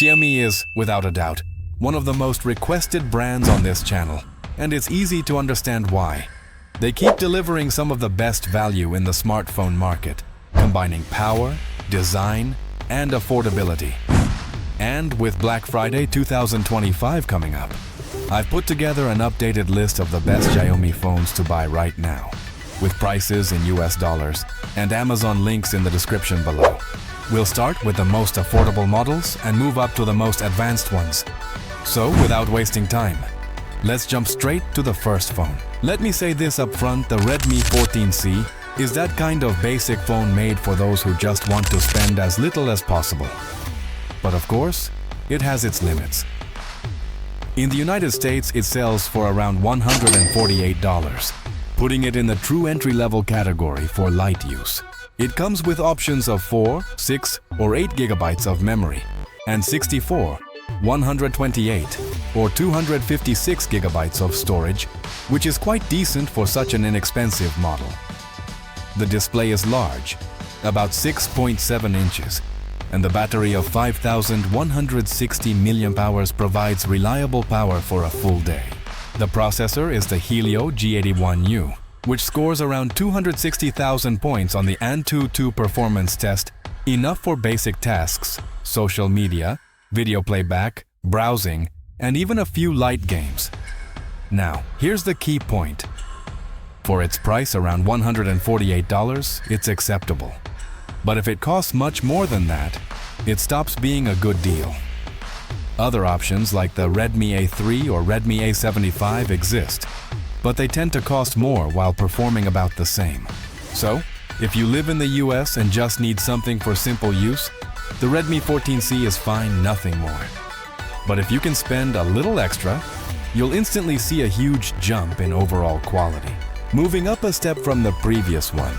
Xiaomi is, without a doubt, one of the most requested brands on this channel, and it's easy to understand why. They keep delivering some of the best value in the smartphone market, combining power, design, and affordability. And with Black Friday 2025 coming up, I've put together an updated list of the best Xiaomi phones to buy right now, with prices in US dollars and Amazon links in the description below. We'll start with the most affordable models and move up to the most advanced ones. So, without wasting time, let's jump straight to the first phone. Let me say this up front, the Redmi 14C is that kind of basic phone made for those who just want to spend as little as possible. But of course, it has its limits. In the United States, it sells for around $148, putting it in the true entry-level category for light use. It comes with options of 4, 6, or 8 gigabytes of memory, and 64, 128, or 256 gigabytes of storage, which is quite decent for such an inexpensive model. The display is large, about 6.7 inches, and the battery of 5,160 mAh provides reliable power for a full day. The processor is the Helio G81U, which scores around 260,000 points on the Antutu performance test, enough for basic tasks, social media, video playback, browsing, and even a few light games. Now, here's the key point. For its price around $148, it's acceptable. But if it costs much more than that, it stops being a good deal. Other options like the Redmi A3 or Redmi A75 exist, but they tend to cost more while performing about the same. So, if you live in the US and just need something for simple use, the Redmi 14C is fine, nothing more. But if you can spend a little extra, you'll instantly see a huge jump in overall quality. Moving up a step from the previous one,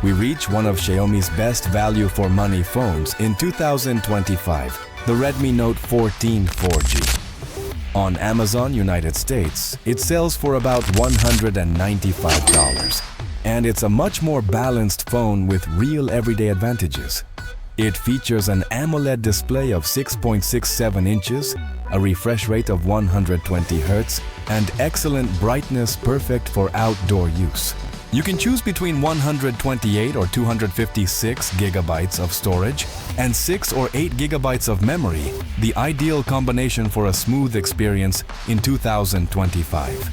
we reach one of Xiaomi's best value for money phones in 2025, the Redmi Note 14 4G. On Amazon United States, it sells for about $195, and it's a much more balanced phone with real everyday advantages. It features an AMOLED display of 6.67 inches, a refresh rate of 120 Hz, and excellent brightness perfect for outdoor use. You can choose between 128 or 256 gigabytes of storage and 6 or 8 gigabytes of memory, the ideal combination for a smooth experience in 2025.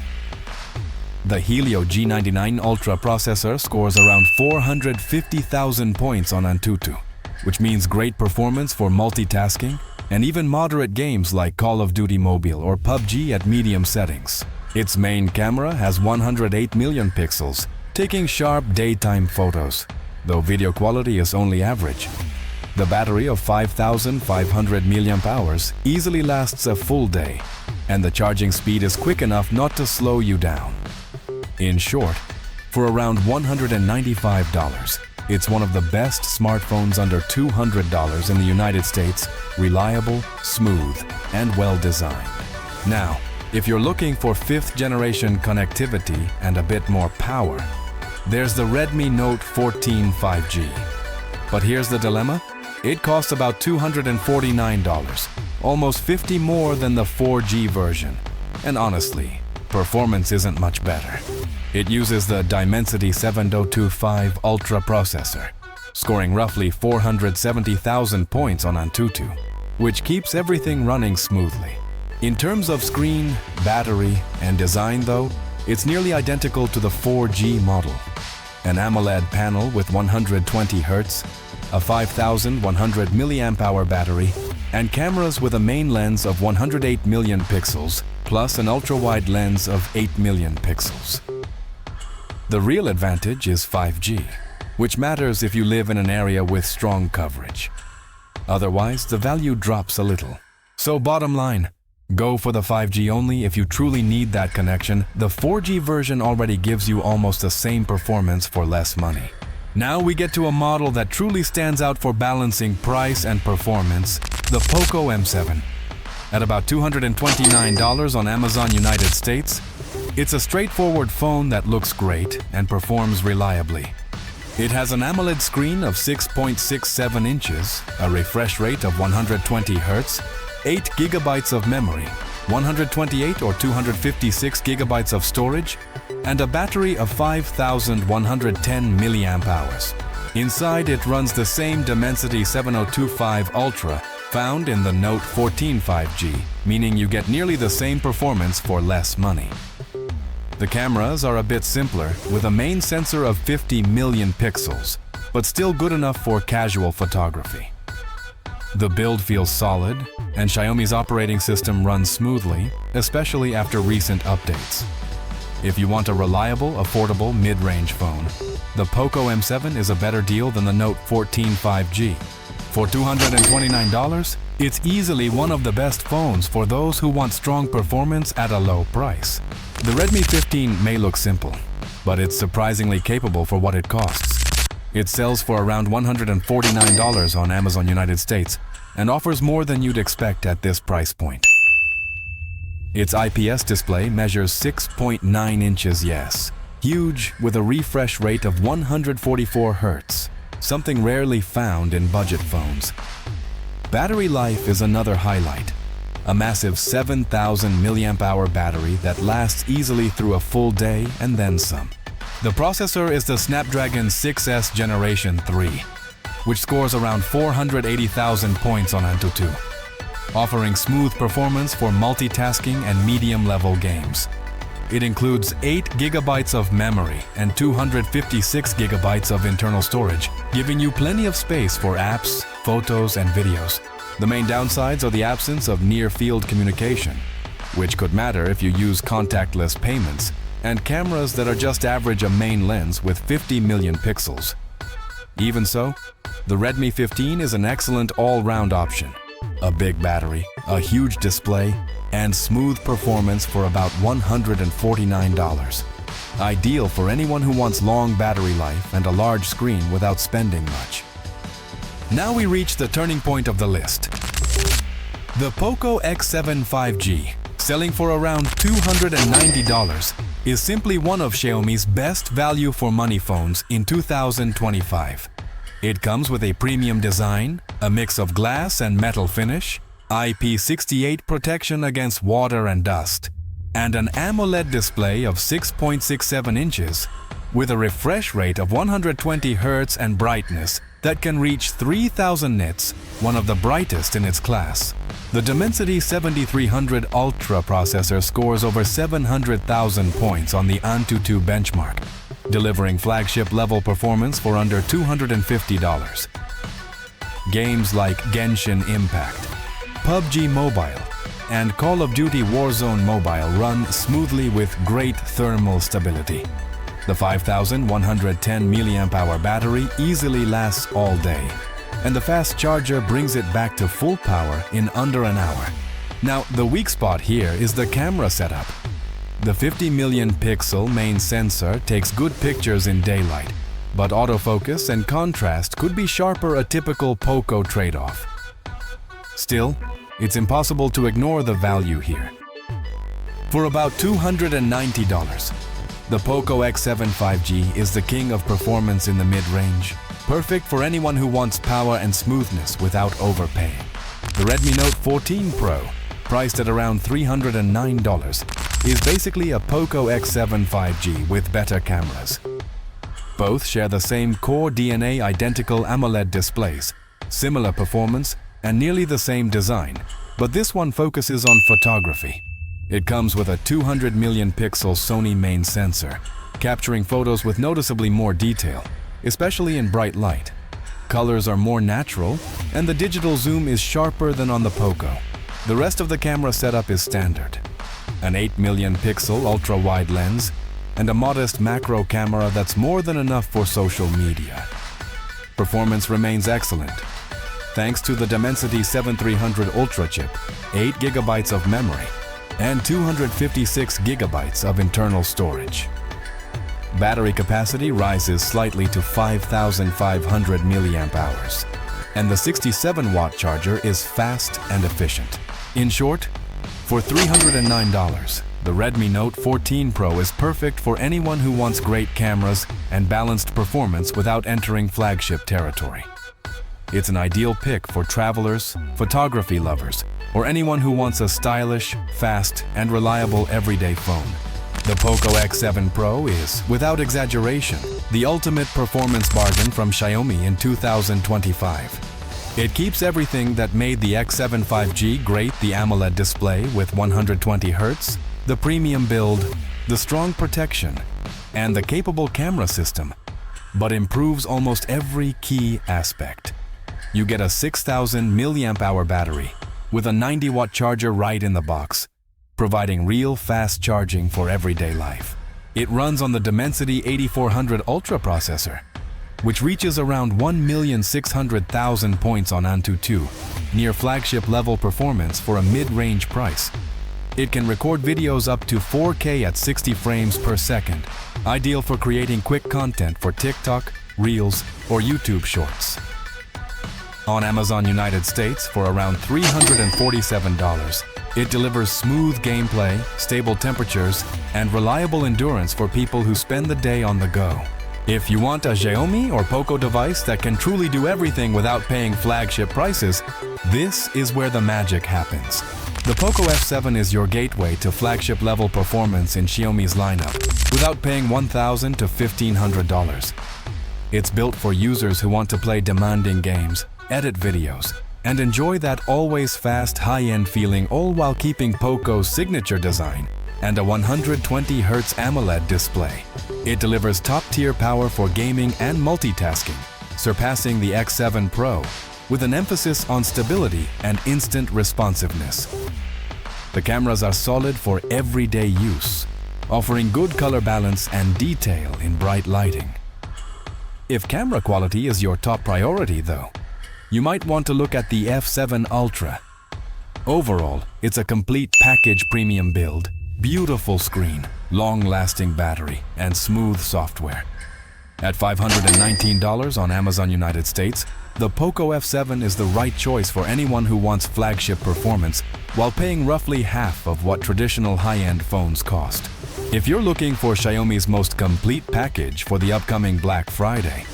The Helio G99 Ultra processor scores around 450,000 points on Antutu, which means great performance for multitasking and even moderate games like Call of Duty Mobile or PUBG at medium settings. Its main camera has 108 million pixels, taking sharp daytime photos, though video quality is only average. The battery of 5,500 mAh easily lasts a full day, and the charging speed is quick enough not to slow you down. In short, for around $195, it's one of the best smartphones under $200 in the United States, reliable, smooth, and well-designed. Now, if you're looking for 5th generation connectivity and a bit more power, there's the Redmi Note 14 5G. But here's the dilemma. It costs about $249, almost $50 more than the 4G version. And honestly, performance isn't much better. It uses the Dimensity 7025 Ultra processor, scoring roughly 470,000 points on Antutu, which keeps everything running smoothly. In terms of screen, battery, and design though, it's nearly identical to the 4G model. An AMOLED panel with 120 Hz, a 5,100 mAh battery, and cameras with a main lens of 108 million pixels, plus an ultra-wide lens of 8 million pixels. The real advantage is 5G, which matters if you live in an area with strong coverage. Otherwise, the value drops a little. So bottom line, go for the 5G only if you truly need that connection. The 4G version already gives you almost the same performance for less money. Now we get to a model that truly stands out for balancing price and performance, the Poco M7. At about $229 on Amazon United States, it's a straightforward phone that looks great and performs reliably. It has an AMOLED screen of 6.67 inches, a refresh rate of 120 Hz, 8 GB of memory, 128 or 256 GB of storage, and a battery of 5,110 mAh. Inside, it runs the same Dimensity 7025 Ultra found in the Note 14 5G, meaning you get nearly the same performance for less money. The cameras are a bit simpler, with a main sensor of 50 million pixels, but still good enough for casual photography. The build feels solid, and Xiaomi's operating system runs smoothly, especially after recent updates. If you want a reliable, affordable, mid-range phone, the Poco M7 is a better deal than the Note 14 5G. For $229, it's easily one of the best phones for those who want strong performance at a low price. The Redmi 15 may look simple, but it's surprisingly capable for what it costs. It sells for around $149 on Amazon United States and offers more than you'd expect at this price point. Its IPS display measures 6.9 inches, yes. Huge, with a refresh rate of 144 Hz, something rarely found in budget phones. Battery life is another highlight. A massive 7,000 mAh battery that lasts easily through a full day and then some. The processor is the Snapdragon 6S Generation 3, which scores around 480,000 points on AnTuTu, offering smooth performance for multitasking and medium-level games. It includes 8 GB of memory and 256 GB of internal storage, giving you plenty of space for apps, photos, and videos. The main downsides are the absence of near-field communication, which could matter if you use contactless payments, and cameras that are just average a main lens with 50 million pixels. Even so, the Redmi 15 is an excellent all-round option. A big battery, a huge display, and smooth performance for about $149. Ideal for anyone who wants long battery life and a large screen without spending much. Now we reach the turning point of the list. The Poco X7 5G, selling for around $290, is simply one of Xiaomi's best value for money phones in 2025. It comes with a premium design, a mix of glass and metal finish, IP68 protection against water and dust, and an AMOLED display of 6.67 inches with a refresh rate of 120 Hz and brightness that can reach 3000 nits, one of the brightest in its class. The Dimensity 7300 Ultra processor scores over 700,000 points on the AnTuTu benchmark, delivering flagship-level performance for under $250. Games like Genshin Impact, PUBG Mobile, and Call of Duty Warzone Mobile run smoothly with great thermal stability. The 5,110 mAh battery easily lasts all day, and the fast charger brings it back to full power in under an hour. Now, the weak spot here is the camera setup. The 50 million pixel main sensor takes good pictures in daylight, but autofocus and contrast could be sharper a typical Poco trade-off. Still, it's impossible to ignore the value here. For about $290, the Poco X7 5G is the king of performance in the mid-range, perfect for anyone who wants power and smoothness without overpaying. The Redmi Note 14 Pro, priced at around $309, is basically a Poco X7 5G with better cameras. Both share the same core DNA identical AMOLED displays, similar performance, and nearly the same design, but this one focuses on photography. It comes with a 200 million pixel Sony main sensor, capturing photos with noticeably more detail, especially in bright light. Colors are more natural, and the digital zoom is sharper than on the Poco. The rest of the camera setup is standard. An 8 million pixel ultra-wide lens, and a modest macro camera that's more than enough for social media. Performance remains excellent, thanks to the Dimensity 7300 Ultra chip, 8 GB of memory, and 256 GB of internal storage. Battery capacity rises slightly to 5,500 mAh, and the 67-watt charger is fast and efficient. In short, for $309, The Redmi Note 14 Pro is perfect for anyone who wants great cameras and balanced performance without entering flagship territory. It's an ideal pick for travelers, photography lovers, or anyone who wants a stylish, fast, and reliable everyday phone. The Poco X7 Pro is, without exaggeration, the ultimate performance bargain from Xiaomi in 2025. It keeps everything that made the X7 5G great: the AMOLED display with 120 Hz, the premium build, the strong protection, and the capable camera system, but improves almost every key aspect. You get a 6,000 mAh battery with a 90-watt charger right in the box, providing real fast charging for everyday life. It runs on the Dimensity 8400 Ultra processor, which reaches around 1,600,000 points on AnTuTu, near flagship level performance for a mid-range price. It can record videos up to 4K at 60 frames per second, ideal for creating quick content for TikTok, Reels, or YouTube Shorts. On Amazon United States for around $347, it delivers smooth gameplay, stable temperatures, and reliable endurance for people who spend the day on the go. If you want a Xiaomi or Poco device that can truly do everything without paying flagship prices, this is where the magic happens. The Poco F7 is your gateway to flagship-level performance in Xiaomi's lineup, without paying $1,000 to $1,500. It's built for users who want to play demanding games, edit videos, and enjoy that always fast, high-end feeling, all while keeping Poco's signature design and a 120 Hz AMOLED display. It delivers top-tier power for gaming and multitasking, surpassing the X7 Pro, with an emphasis on stability and instant responsiveness. The cameras are solid for everyday use, offering good color balance and detail in bright lighting. If camera quality is your top priority, though, you might want to look at the F7 Ultra. Overall, it's a complete package premium build, beautiful screen, long-lasting battery, and smooth software. At $519 on Amazon United States, the Poco F7 is the right choice for anyone who wants flagship performance while paying roughly half of what traditional high-end phones cost. If you're looking for Xiaomi's most complete package for the upcoming Black Friday,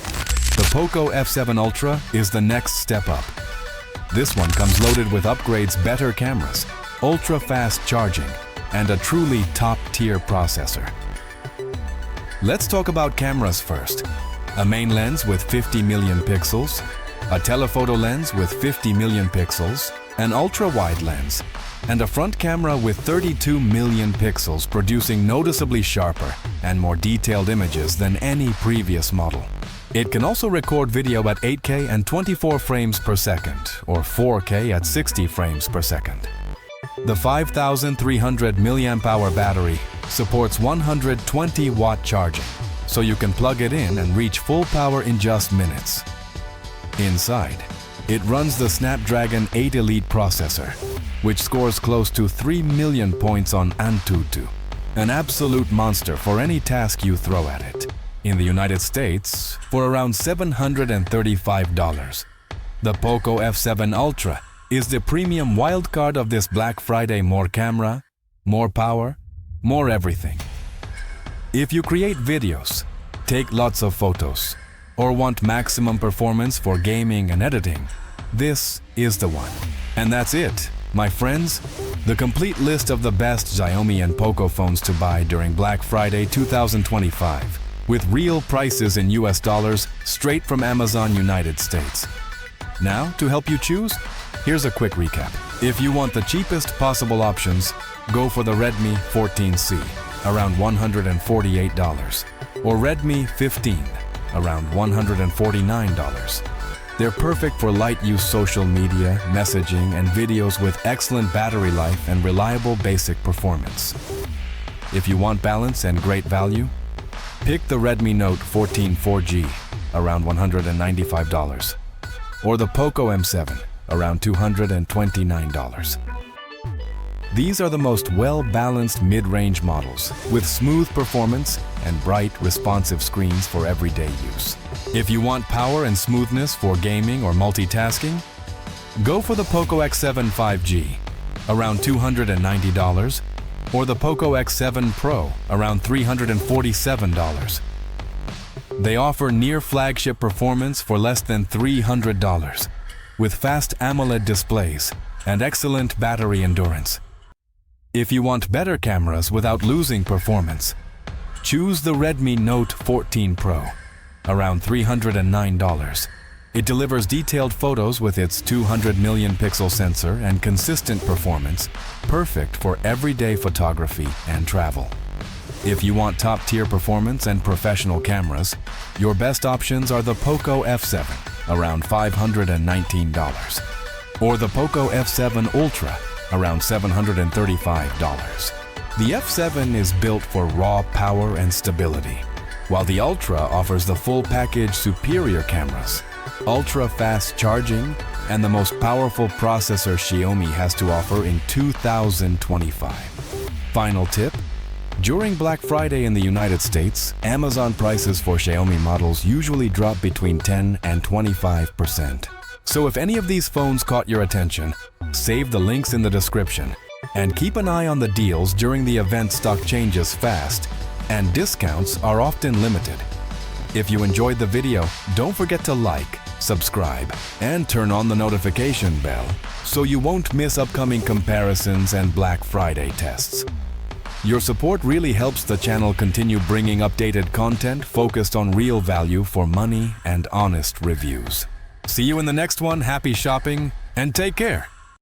the Poco F7 Ultra is the next step up. This one comes loaded with upgrades, better cameras, ultra-fast charging, and a truly top-tier processor. Let's talk about cameras first. A main lens with 50 million pixels, a telephoto lens with 50 million pixels, an ultra-wide lens, and a front camera with 32 million pixels, producing noticeably sharper and more detailed images than any previous model. It can also record video at 8K and 24 frames per second, or 4K at 60 frames per second. The 5,300 mAh battery supports 120-watt charging, so you can plug it in and reach full power in just minutes. Inside, it runs the Snapdragon 8 Elite processor, which scores close to 3 million points on AnTuTu, an absolute monster for any task you throw at it. In the United States, for around $735. The Poco F7 Ultra is the premium wildcard of this Black Friday. More camera, more power, more everything. If you create videos, take lots of photos, or want maximum performance for gaming and editing, this is the one. And that's it, my friends. The complete list of the best Xiaomi and Poco phones to buy during Black Friday 2025, with real prices in US dollars straight from Amazon United States. Now, to help you choose, here's a quick recap. If you want the cheapest possible options, go for the Redmi 14C, around $148, or Redmi 15, around $149. They're perfect for light-use social media, messaging, and videos with excellent battery life and reliable basic performance. If you want balance and great value, pick the Redmi Note 14 4G, around $195, or the Poco M7, around $229. These are the most well-balanced mid-range models, with smooth performance and bright, responsive screens for everyday use. If you want power and smoothness for gaming or multitasking, go for the Poco X7 5G, around $290, or the Poco X7 Pro, around $347. They offer near flagship performance for less than $300, with fast AMOLED displays and excellent battery endurance. If you want better cameras without losing performance, choose the Redmi Note 14 Pro, around $309. It delivers detailed photos with its 200 million pixel sensor and consistent performance, perfect for everyday photography and travel. If you want top-tier performance and professional cameras, your best options are the Poco F7, around $519, or the Poco F7 Ultra, around $735. The F7 is built for raw power and stability, while the Ultra offers the full package superior cameras, ultra-fast charging, and the most powerful processor Xiaomi has to offer in 2025. Final tip: during Black Friday in the United States, Amazon prices for Xiaomi models usually drop between 10 and 25%. So if any of these phones caught your attention, save the links in the description and keep an eye on the deals during the event. Stock changes fast and discounts are often limited. If you enjoyed the video, don't forget to like, subscribe, and turn on the notification bell so you won't miss upcoming comparisons and Black Friday tests. Your support really helps the channel continue bringing updated content focused on real value for money and honest reviews. See you in the next one. Happy shopping and take care.